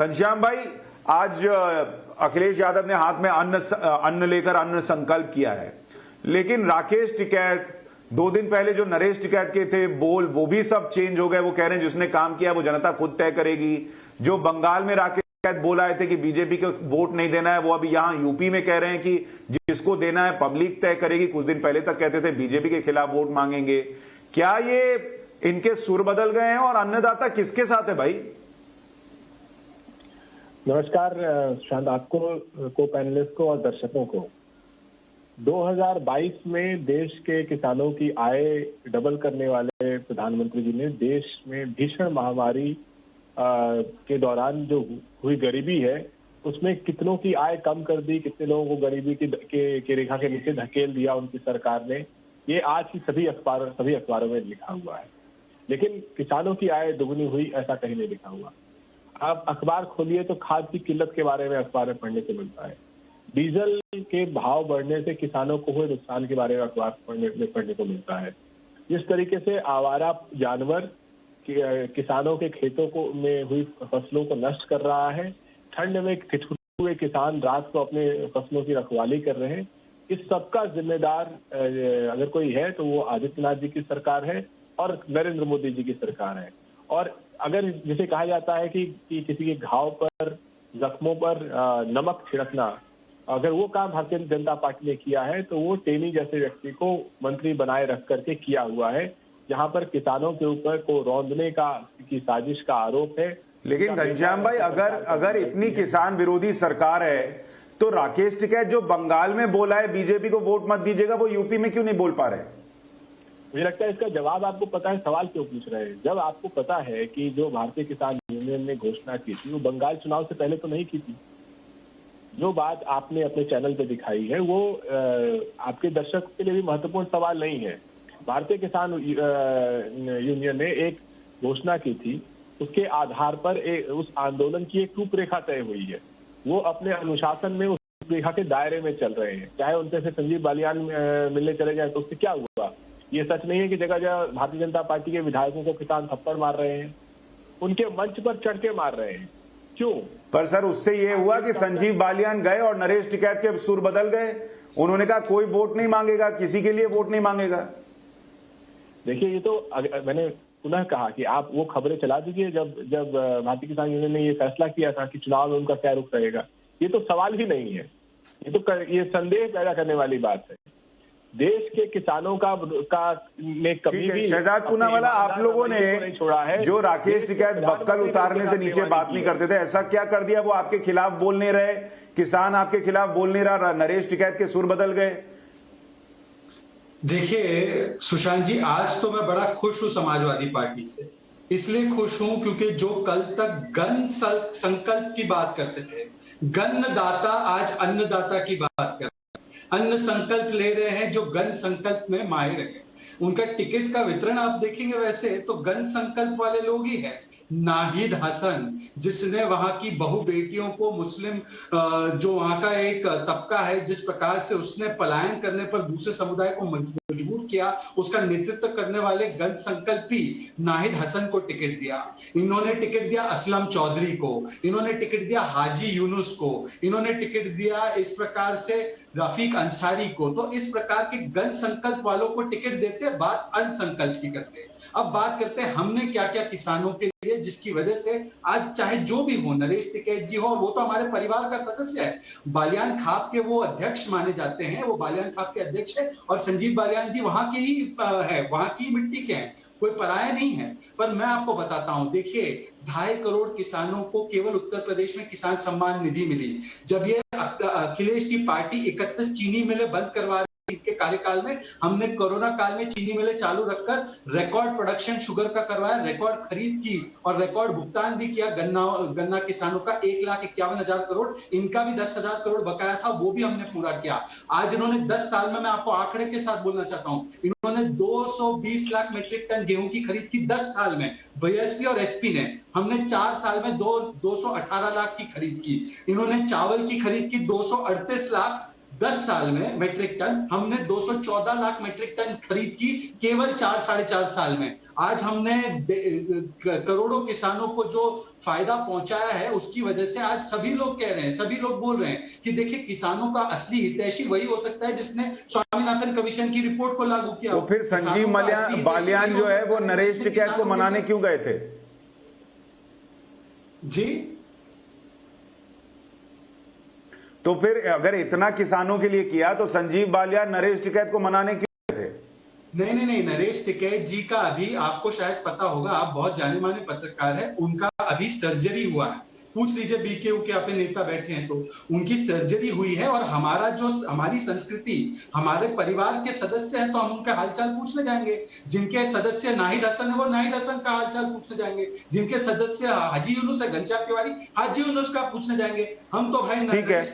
घनश्याम भाई, आज अखिलेश यादव ने हाथ में अन्न लेकर अन्न संकल्प किया है, लेकिन राकेश टिकैत 2 दिन पहले जो नरेश टिकैत के थे बोल, वो भी सब चेंज हो गए। वो कह रहे हैं जिसने काम किया वो जनता खुद तय करेगी। जो बंगाल में राकेश टिकैत बोल आए थे कि बीजेपी को वोट नहीं देना है, वो अभी यहां यूपी में कह रहे हैं कि जिसको देना है पब्लिक तय करेगी। कुछ दिन पहले तक कहते थे बीजेपी के खिलाफ वोट मांगेंगे। क्या ये इनके सुर बदल गए हैं? और अन्नदाता किसके साथ है भाई? नमस्कार शायद आपको, को पैनलिस्ट को और दर्शकों को। 2022 में देश के किसानों की आय डबल करने वाले प्रधानमंत्री जी ने देश में भीषण महामारी के दौरान जो हुई गरीबी है उसमें कितनों की आय कम कर दी, कितने लोगों को गरीबी की रेखा के नीचे धकेल दिया उनकी सरकार ने। ये आज की सभी अखबारों में लिखा हुआ है। लेकिन किसानों की आय दुगनी हुई ऐसा कहीं नहीं लिखा हुआ। आप अखबार खोलिए तो खाद की किल्लत के बारे में अखबार में पढ़ने को मिलता है। डीजल के भाव बढ़ने से किसानों को हुए नुकसान के बारे में अखबार पढ़ने को मिलता है। जिस तरीके से आवारा जानवर किसानों के खेतों में हुई फसलों को नष्ट कर रहा है, ठंड में ठिठुरे हुए किसान रात को अपने फसलों की रखवाली कर रहे हैं, इस सबका जिम्मेदार अगर कोई है तो वो आदित्यनाथ जी की सरकार है और नरेंद्र मोदी जी की सरकार है। और अगर जिसे कहा जाता है कि किसी के घाव पर, जख्मों पर नमक छिड़कना, अगर वो काम भारतीय जनता पार्टी ने किया है तो वो टेनी जैसे व्यक्ति को मंत्री बनाए रख करके किया हुआ है, जहां पर किसानों के ऊपर को रौंदने की साजिश का आरोप है। लेकिन घनश्याम भाई, अगर इतनी किसान विरोधी सरकार है तो राकेश टिकैत जो बंगाल में बोला है बीजेपी को वोट मत दीजिएगा, वो यूपी में क्यों नहीं बोल पा रहे? मुझे लगता है इसका जवाब आपको पता है, सवाल क्यों पूछ रहे हैं। जब आपको पता है कि जो भारतीय किसान यूनियन ने घोषणा की थी वो बंगाल चुनाव से पहले तो नहीं की थी। जो बात आपने अपने चैनल पे दिखाई है वो आपके दर्शक के लिए भी महत्वपूर्ण सवाल नहीं है। भारतीय किसान यूनियन ने एक घोषणा की थी, उसके आधार पर उस आंदोलन की एक रूपरेखा तय हुई है। वो अपने अनुशासन में उस रूपरेखा के दायरे में चल रहे हैं। चाहे उनसे से संजीव बालियान मिलने चले जाए तो उससे क्या हुआ? ये सच नहीं है कि जगह जगह भारतीय जनता पार्टी के विधायकों को किसान थप्पड़ मार रहे हैं, उनके मंच पर चढ़ के मार रहे हैं। क्यों? पर सर, उससे ये हुआ कि संजीव बालियान गए और नरेश टिकैत के सुर बदल गए। उन्होंने कहा कोई वोट नहीं मांगेगा, किसी के लिए वोट नहीं मांगेगा। देखिए, ये तो मैंने पुनः कहा कि आप वो खबरें चला दीजिए जब भारतीय किसान यूनियन ने ये फैसला किया था कि चुनाव में उनका क्या रुख रहेगा। ये तो सवाल ही नहीं है, ये संदेह पैदा करने वाली बात है। देश के किसानों ने कभी भी शहजाद पूनावाला, आप लोगों ने छोड़ा है। जो राकेश टिकैत बक्कल उतारने से नीचे बात नहीं करते थे, ऐसा क्या कर दिया वो आपके खिलाफ बोल नहीं रहे? किसान आपके खिलाफ बोल नहीं रहा, नरेश टिकैत के सुर बदल गए। देखिए सुशांत जी, आज तो मैं बड़ा खुश हूं समाजवादी पार्टी से। इसलिए खुश हूं क्योंकि जो कल तक गण संकल्प की बात करते थे, गन्नदाता आज अन्नदाता की बात कर, अन्न संकल्प ले रहे हैं जो गण संकल्प में माहिर है। उनका टिकट का वितरण आप देखेंगे वैसे तो गण संकल्प वाले लोग ही है। नाहिद हसन, जिसने वहां की बहु बेटियों को, मुस्लिम जो वहां का एक तबका है, जिस प्रकार से उसने पलायन करने पर दूसरे समुदाय को मजबूर किया, उसका नेतृत्व करने वाले गण संकल्पी नाहिद हसन को टिकट दिया। इन्होंने टिकट दिया असलम चौधरी को, इन्होंने टिकट दिया हाजी यूनुस को, इन्होंने टिकट दिया इस प्रकार से रफीक अंसारी को। तो इस प्रकार के गण संकल्प वालों को टिकट देते, बात अन्न संकल्प की करते। अब बात करते हैं हमने क्या क्या किसानों के लिए, जिसकी वजह से आज चाहे जो भी हो, नरेश टिकैत जी हो, वो तो हमारे परिवार का सदस्य है। बालियान खाप के वो अध्यक्ष माने जाते हैं, वो बालियान खाप के अध्यक्ष है और संजीव बालियान जी वहां के ही है, वहां की मिट्टी के हैं, कोई पराया नहीं है। पर मैं आपको बताता हूं, देखिए 2.5 करोड़ किसानों को केवल उत्तर प्रदेश में किसान सम्मान निधि मिली। जब ये अखिलेश की पार्टी 31 चीनी मिलें बंद करवा के कार्यकाल में, हमने कोरोना काल में चीनी मिलें चालू रखकर रिकॉर्ड प्रोडक्शन शुगर का करवाया, रिकॉर्ड खरीद की और रिकॉर्ड भुगतान भी किया गन्ना किसानों का 1,51,000 करोड़। इनका भी 10,000 करोड़ बकाया था, वो भी हमने पूरा किया। आज इन्होंने 10 साल में, मैं आपको आंकड़े के साथ बोलना चाहता हूं, इन्होंने 220 लाख मीट्रिक टन गेहूं की खरीद की 10 साल में। बीएसपी और एसपी ने, हमने 4 साल में 218 लाख की खरीद की। इन्होंने चावल की खरीद की 238 लाख 10 साल में मेट्रिक टन, हमने 214 लाख मेट्रिक टन खरीद की केवल 4-4.5 साल में। आज हमने करोड़ों किसानों को जो फायदा पहुंचाया है, उसकी वजह से आज सभी लोग कह रहे हैं, सभी लोग बोल रहे हैं कि देखिए किसानों का असली हितैषी वही हो सकता है जिसने स्वामीनाथन कमीशन की रिपोर्ट को लागू किया। तो फिर संजीव बालियान जो है वो नरेश टिकैत को मनाने क्यों गए थे? जी, तो फिर अगर इतना किसानों के लिए किया तो संजीव बालियान नरेश टिकैत को मनाने क्यों गए थे? नहीं, नरेश टिकैत जी का अभी आपको शायद पता होगा, आप बहुत जाने माने पत्रकार हैं, उनका अभी सर्जरी हुआ है। पूछ लीजिए बीकेयू के अपने नेता बैठे हैं तो उनकी सर्जरी हुई है। और हमारी संस्कृति, हमारे परिवार के सदस्य हैं तो हम उनका हालचाल पूछने जाएंगे। जिनके सदस्य नाहिद हसन है वो नाहिद हसन का हालचाल पूछने जाएंगे। जिनके सदस्य हाजी यूनुस है, घनश्याम तिवारी, हाजी यूनुस का पूछने जाएंगे। हम तो भाई ठीक है।